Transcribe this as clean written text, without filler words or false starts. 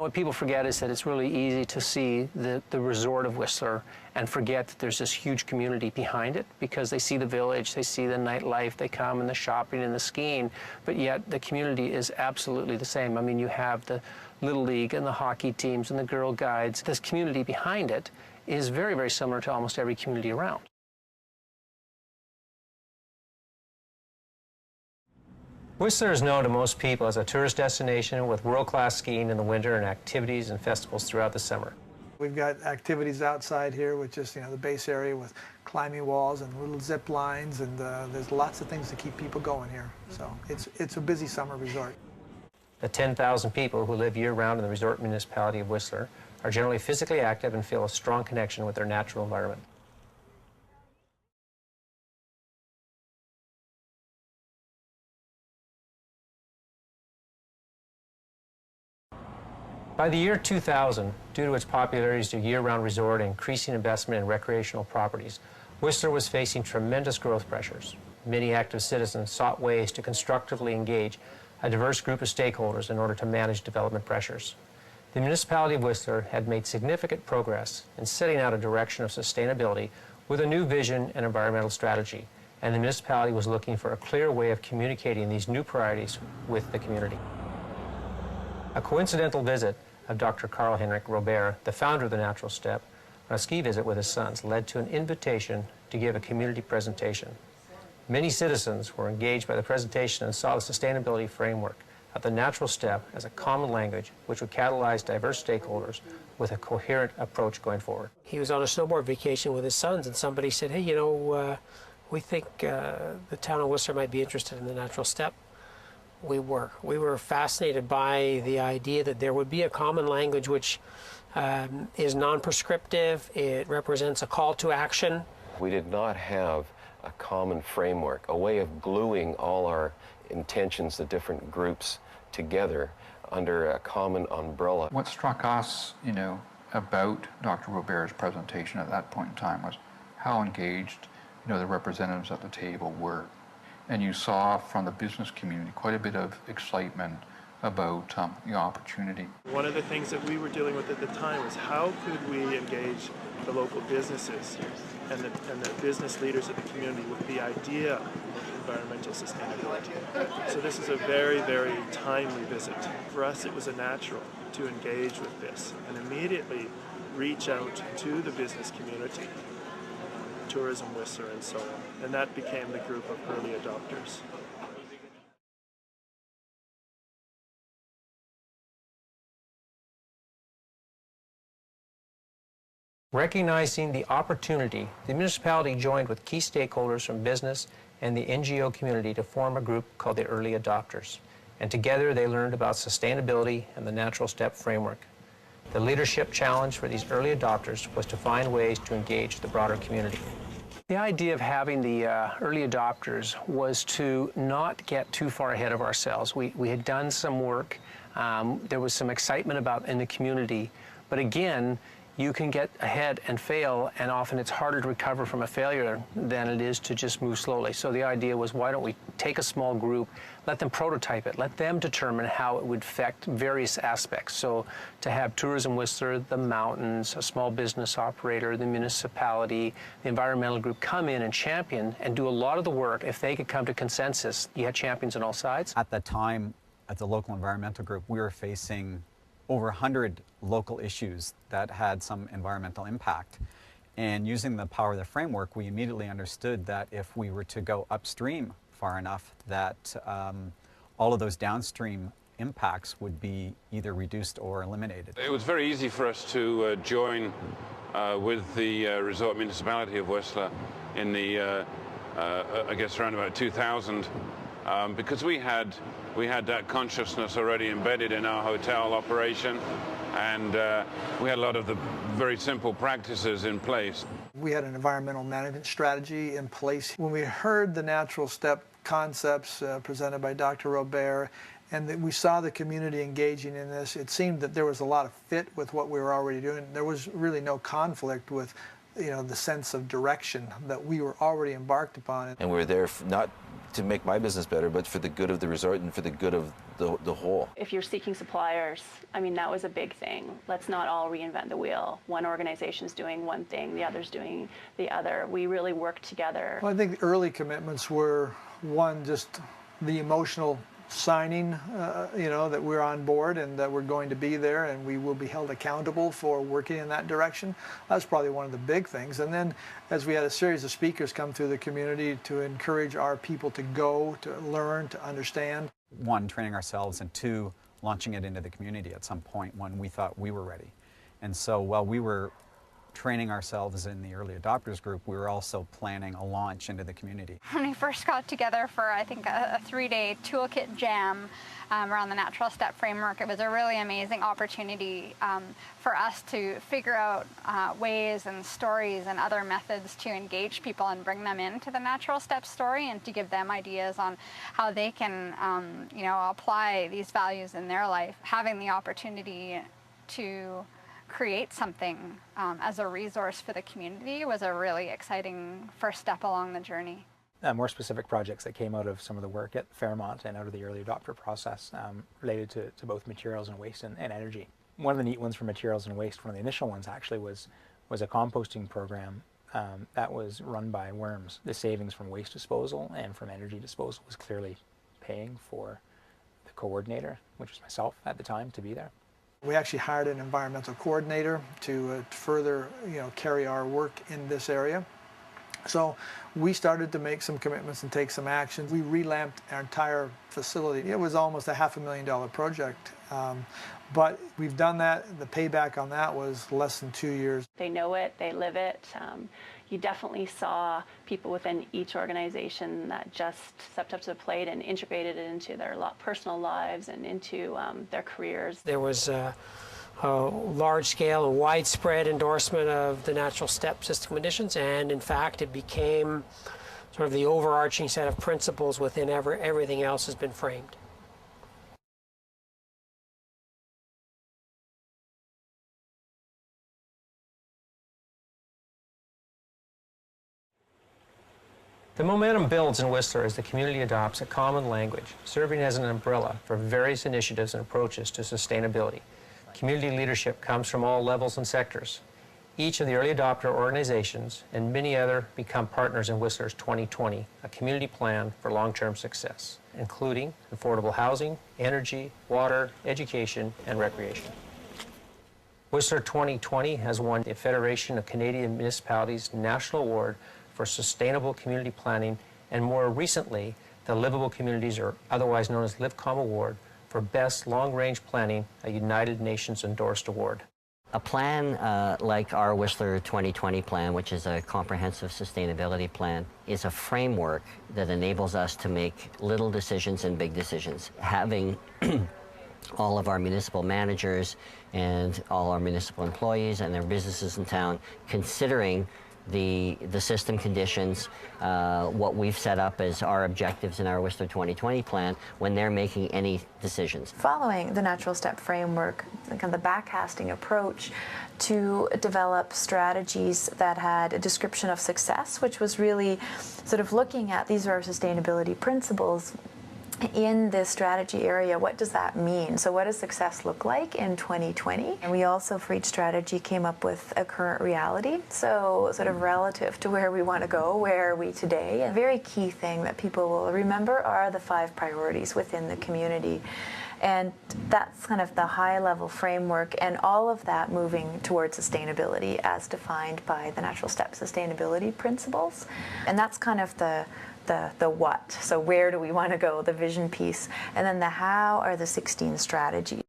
What people forget is that it's really easy to see the resort of Whistler and forget that there's this huge community behind it, because they see the village, they see the nightlife, they come and the shopping and the skiing, but yet the community is absolutely the same. I mean, you have the Little League and the hockey teams and the Girl Guides. This community behind it is very, very similar to almost every community around. Whistler is known to most people as a tourist destination with world-class skiing in the winter and activities and festivals throughout the summer. We've got activities outside here with just, the base area with climbing walls and little zip lines, and there's lots of things to keep people going here. So it's a busy summer resort. The 10,000 people who live year-round in the resort municipality of Whistler are generally physically active and feel a strong connection with their natural environment. By the year 2000, due to its popularity as a year-round resort and increasing investment in recreational properties, Whistler was facing tremendous growth pressures. Many active citizens sought ways to constructively engage a diverse group of stakeholders in order to manage development pressures. The municipality of Whistler had made significant progress in setting out a direction of sustainability with a new vision and environmental strategy, and the municipality was looking for a clear way of communicating these new priorities with the community. A coincidental visit of Dr. Karl-Henrik Robert, the founder of the Natural Step, on a ski visit with his sons, led to an invitation to give a community presentation. Many citizens were engaged by the presentation and saw the sustainability framework of the Natural Step as a common language which would catalyze diverse stakeholders with a coherent approach going forward. He was on a snowboard vacation with his sons, and somebody said, hey, we think the town of Whistler might be interested in the Natural Step. We were fascinated by the idea that there would be a common language which is non-prescriptive. It represents a call to action. We did not have a common framework, a way of gluing all our intentions, the different groups together under a common umbrella. What struck us, about Dr. Robert's presentation at that point in time was how engaged, the representatives at the table were. And you saw from the business community quite a bit of excitement about the opportunity. One of the things that we were dealing with at the time was how could we engage the local businesses and the business leaders of the community with the idea of environmental sustainability. So this is a very, very timely visit. For us, it was a natural to engage with this and immediately reach out to the business community, Tourism Whistler and so on, and that became the group of early adopters. Recognizing the opportunity, the municipality joined with key stakeholders from business and the NGO community to form a group called the Early Adopters, and together they learned about sustainability and the Natural Step framework. The leadership challenge for these early adopters was to find ways to engage the broader community. The idea of having the early adopters was to not get too far ahead of ourselves. We had done some work. There was some excitement in the community, but again, you can get ahead and fail, and often it's harder to recover from a failure than it is to just move slowly. So the idea was, why don't we take a small group, let them prototype it, let them determine how it would affect various aspects. So to have Tourism Whistler, the mountains, a small business operator, the municipality, the environmental group come in and champion and do a lot of the work. If they could come to consensus, you had champions on all sides. At the time, at the local environmental group, we were facing over 100 local issues that had some environmental impact. And using the power of the framework, we immediately understood that if we were to go upstream far enough, that all of those downstream impacts would be either reduced or eliminated. It was very easy for us to join with the resort municipality of Whistler in the, I guess around about 2000, because we had that consciousness already embedded in our hotel operation, and we had a lot of the very simple practices in place. We had an environmental management strategy in place. When we heard the Natural Step concepts presented by Dr. Robert, and that we saw the community engaging in this, it seemed that there was a lot of fit with what we were already doing. There was really no conflict with the sense of direction that we were already embarked upon. And we're there not to make my business better, but for the good of the resort and for the good of the whole. If you're seeking suppliers, I mean, that was a big thing. Let's not all reinvent the wheel. One organization's doing one thing, the other's doing the other. We really work together. Well, I think the early commitments were, one, just the emotional signing, that we're on board and that we're going to be there and we will be held accountable for working in that direction. That's probably one of the big things. And then as we had a series of speakers come through the community to encourage our people to go, to learn, to understand. One, training ourselves, and two, launching it into the community at some point when we thought we were ready. And so while we were training ourselves in the early adopters group, we were also planning a launch into the community. When we first got together for, I think, a 3-day toolkit jam around the natural step framework, it was a really amazing opportunity for us to figure out ways and stories and other methods to engage people and bring them into the natural step story and to give them ideas on how they can apply these values in their life. Having the opportunity to create something as a resource for the community was a really exciting first step along the journey. More specific projects that came out of some of the work at Fairmont and out of the early adopter process related to both materials and waste and energy. One of the neat ones for materials and waste, one of the initial ones actually, was a composting program that was run by Worms. The savings from waste disposal and from energy disposal was clearly paying for the coordinator, which was myself at the time, to be there. We actually hired an environmental coordinator to further, carry our work in this area. So we started to make some commitments and take some action. We revamped our entire facility. It was almost a $500,000 project, but we've done that. The payback on that was less than 2 years. They know it, they live it. You definitely saw people within each organization that just stepped up to the plate and integrated it into their personal lives and into their careers. There was a large-scale and widespread endorsement of the natural step system conditions, and in fact it became sort of the overarching set of principles within everything else has been framed. The momentum builds in Whistler as the community adopts a common language, serving as an umbrella for various initiatives and approaches to sustainability. Community leadership comes from all levels and sectors. Each of the early adopter organizations and many other become partners in Whistler's 2020, a community plan for long-term success, including affordable housing, energy, water, education, and recreation. Whistler 2020 has won the Federation of Canadian Municipalities National Award for Sustainable Community Planning, and more recently, the Livable Communities, or otherwise known as LivCom Award, for Best Long-Range Planning, a United Nations endorsed award. A plan like our Whistler 2020 plan, which is a comprehensive sustainability plan, is a framework that enables us to make little decisions and big decisions. Having all of our municipal managers and all our municipal employees and their businesses in town considering the system conditions, what we've set up as our objectives in our Whistler 2020 plan when they're making any decisions. Following the natural step framework, kind of the backcasting approach to develop strategies that had a description of success, which was really sort of looking at these are our sustainability principles. In this strategy area, what does that mean? So what does success look like in 2020? And we also, for each strategy, came up with a current reality. So sort of relative to where we want to go, where are we today? A very key thing that people will remember are the 5 priorities within the community. And that's kind of the high-level framework, and all of that moving towards sustainability as defined by the Natural Step sustainability principles. And that's kind of the what, so where do we want to go, the vision piece, and then the how are the 16 strategies.